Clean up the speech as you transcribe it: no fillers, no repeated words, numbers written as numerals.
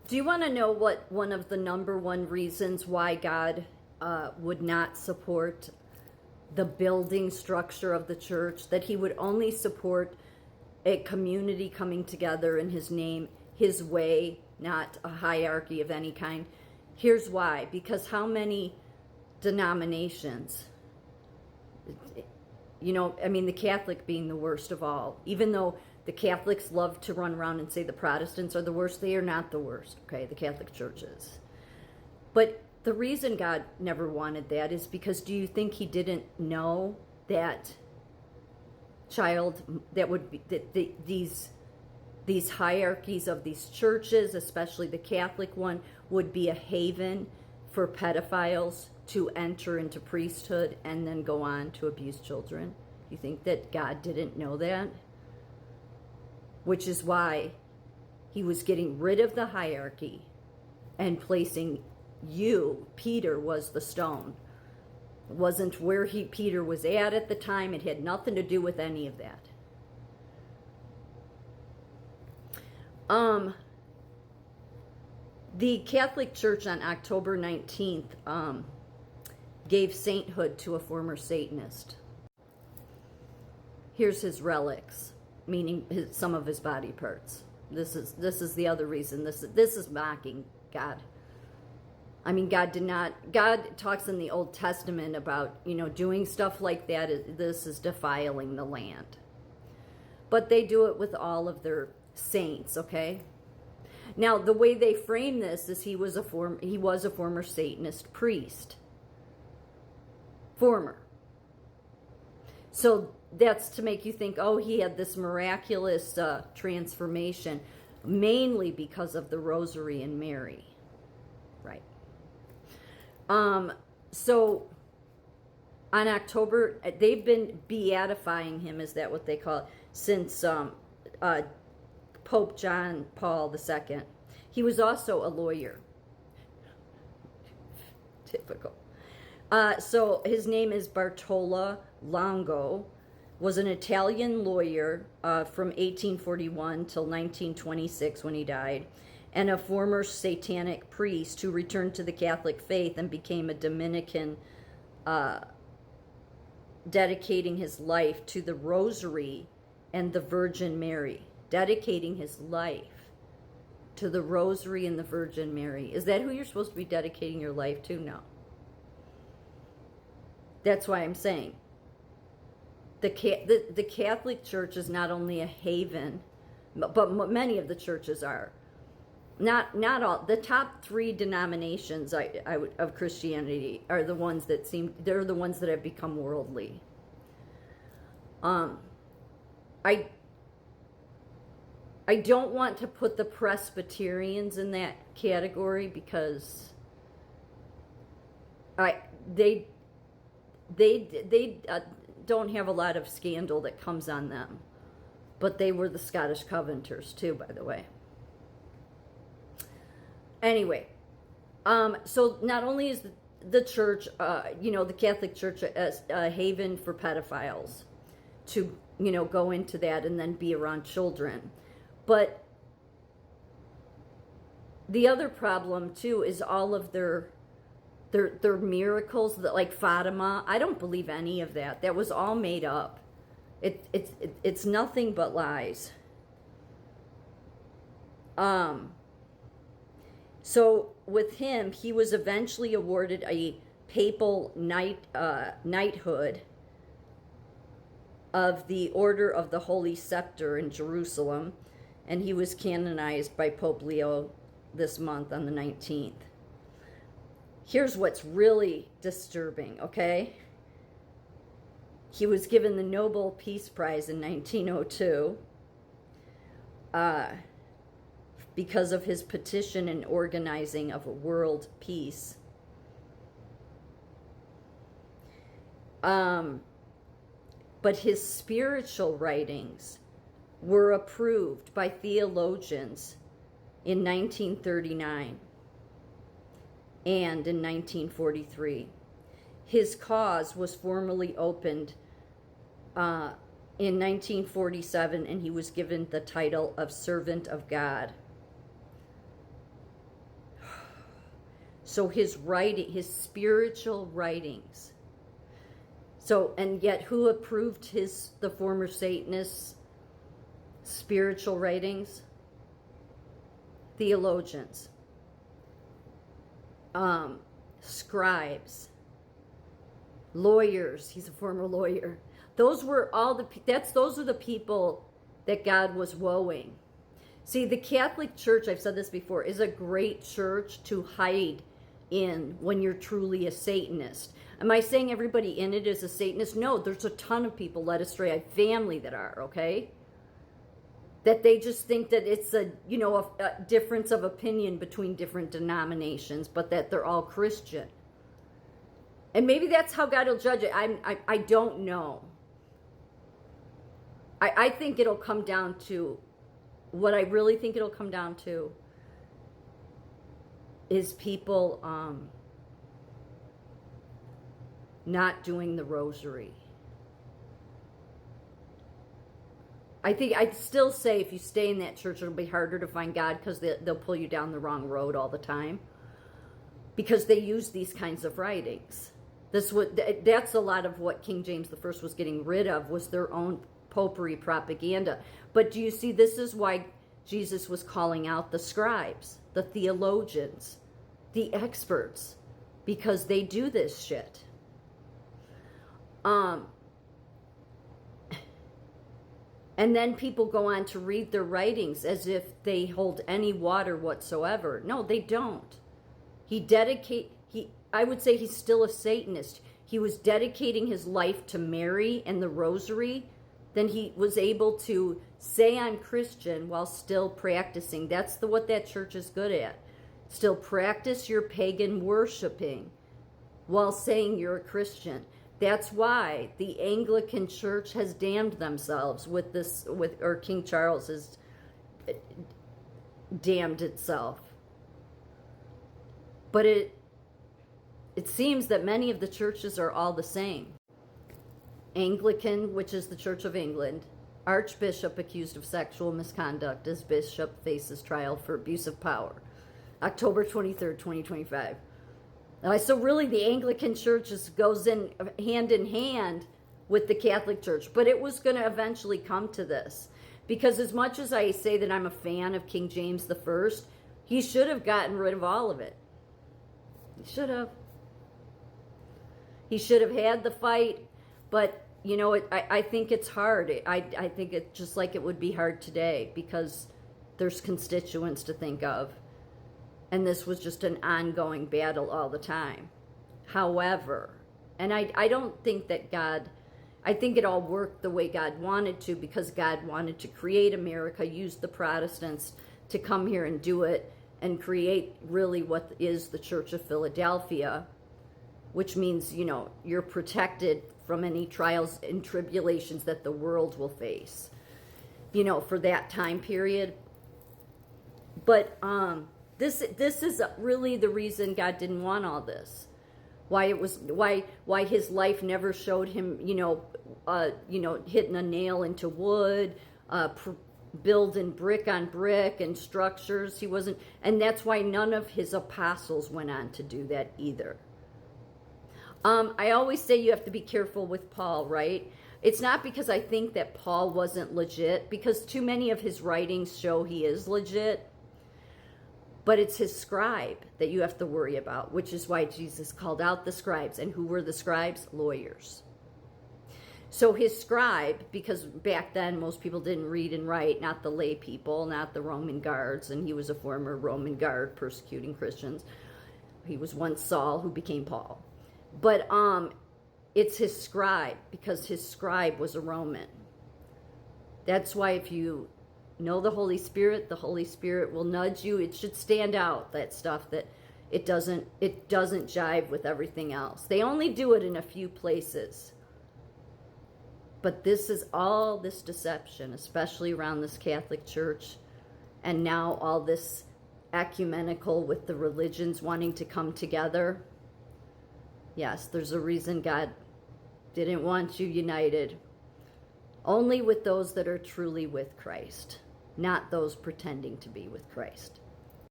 Do you want to know what one of the number one reasons why God would not support the building structure of the church? That he would only support a community coming together in his name, his way, not a hierarchy of any kind. Here's why. Because how many denominations? You know, I mean, the Catholic being the worst of all. Even though the Catholics love to run around and say the Protestants are the worst, they are not the worst, okay? The Catholic Church is. But the reason God never wanted that is because, do you think he didn't know that these hierarchies of these churches, especially the Catholic one, would be a haven for pedophiles to enter into priesthood and then go on to abuse children? You think that God didn't know that? Which is why he was getting rid of the hierarchy and placing you. Peter was the stone. It wasn't where Peter was at the time. It had nothing to do with any of that. The Catholic Church on October 19th gave sainthood to a former Satanist. Here's his relics, meaning some of his body parts. This is the other reason. This is mocking God. I mean, God talks in the Old Testament about, you know, doing stuff like that. This is defiling the land. But they do it with all of their saints, okay? Now, the way they frame this is he was a former Satanist priest. Former. So that's to make you think, oh, he had this miraculous transformation, mainly because of the Rosary and Mary. Right. So on October, they've been beatifying him, is that what they call it, since Pope John Paul II. He was also a lawyer. Typical. So his name is Bartolo Longo, was an Italian lawyer from 1841 till 1926 when he died, and a former satanic priest who returned to the Catholic faith and became a Dominican, dedicating his life to the Rosary and the Virgin Mary. Dedicating his life to the Rosary and the Virgin Mary. Is that who you're supposed to be dedicating your life to? No. That's why I'm saying the Catholic Church is not only a haven, but many of the churches are. Not all. The top three denominations of Christianity are the ones that they're the ones that have become worldly. I don't want to put the Presbyterians in that category because they don't have a lot of scandal that comes on them. But they were the Scottish Covenanters too, by the way. Anyway, so not only is the church, the Catholic Church, a haven for pedophiles to, go into that and then be around children, but the other problem too is all of their miracles, that like Fatima. I don't believe any of that. That was all made up. It's nothing but lies. So with him, he was eventually awarded a papal knighthood of the Order of the Holy Scepter in Jerusalem, and he was canonized by Pope Leo this month on the 19th. Here's what's really disturbing, okay? He was given the Nobel Peace Prize in 1902 because of his petition and organizing of a world peace. But his spiritual writings were approved by theologians in 1939 and in 1943. His cause was formally opened in 1947, and he was given the title of Servant of God. So his spiritual writings. So, and yet who approved the former Satanists' spiritual writings? Theologians. Scribes. Lawyers. He's a former lawyer. Those are the people that God was woeing. See, the Catholic Church, I've said this before, is a great church to hide in when you're truly a Satanist. Am I saying everybody in it is a Satanist? No, there's a ton of people led astray. I have family that are, okay? That they just think that it's a difference of opinion between different denominations, but that they're all Christian. And maybe that's how God will judge it. I don't know. I think it'll come down to, what I really think it'll come down to is people not doing the rosary. I'd still say if you stay in that church, it'll be harder to find God because they'll pull you down the wrong road all the time. Because they use these kinds of writings. That's a lot of what King James I was getting rid of, was their own popery propaganda. But do you see, this is why Jesus was calling out the scribes, the theologians, the experts, because they do this shit. And then people go on to read their writings as if they hold any water whatsoever. No, they don't. I would say he's still a Satanist. He was dedicating his life to Mary and the rosary. Then he was able to say I'm Christian while still practicing. That's what that church is good at. Still practice your pagan worshiping while saying you're a Christian. That's why the Anglican Church has damned themselves or King Charles has damned itself. But it seems that many of the churches are all the same. Anglican, which is the Church of England, Archbishop accused of sexual misconduct as bishop faces trial for abuse of power. October 23rd, 2025. So really the Anglican Church goes in hand with the Catholic Church. But it was going to eventually come to this. Because as much as I say that I'm a fan of King James I, he should have gotten rid of all of it. He should have. He should have had the fight. But, I think it's hard. I think it's just like it would be hard today because there's constituents to think of. And this was just an ongoing battle all the time. However, and I don't think that I think it all worked the way God wanted to, because God wanted to create America, use the Protestants to come here and do it, and create really what is the Church of Philadelphia, which means, you're protected from any trials and tribulations that the world will face, for that time period. But this is really the reason God didn't want all this. Why his life never showed him, hitting a nail into wood, building brick on brick and structures. He wasn't, and that's why none of his apostles went on to do that either. I always say you have to be careful with Paul, right? It's not because I think that Paul wasn't legit, because too many of his writings show he is legit. But it's his scribe that you have to worry about, which is why Jesus called out the scribes. And who were the scribes? Lawyers. So his scribe, because back then most people didn't read and write, not the lay people, not the Roman guards, and he was a former Roman guard persecuting Christians. He was once Saul, who became Paul. But it's his scribe, because his scribe was a Roman. That's why if you know the Holy Spirit will nudge you. It should stand out, that stuff, that it doesn't jive with everything else. They only do it in a few places. But this is all this deception, especially around this Catholic Church, and now all this ecumenical with the religions wanting to come together. Yes, there's a reason God didn't want you united. Only with those that are truly with Christ, not those pretending to be with Christ.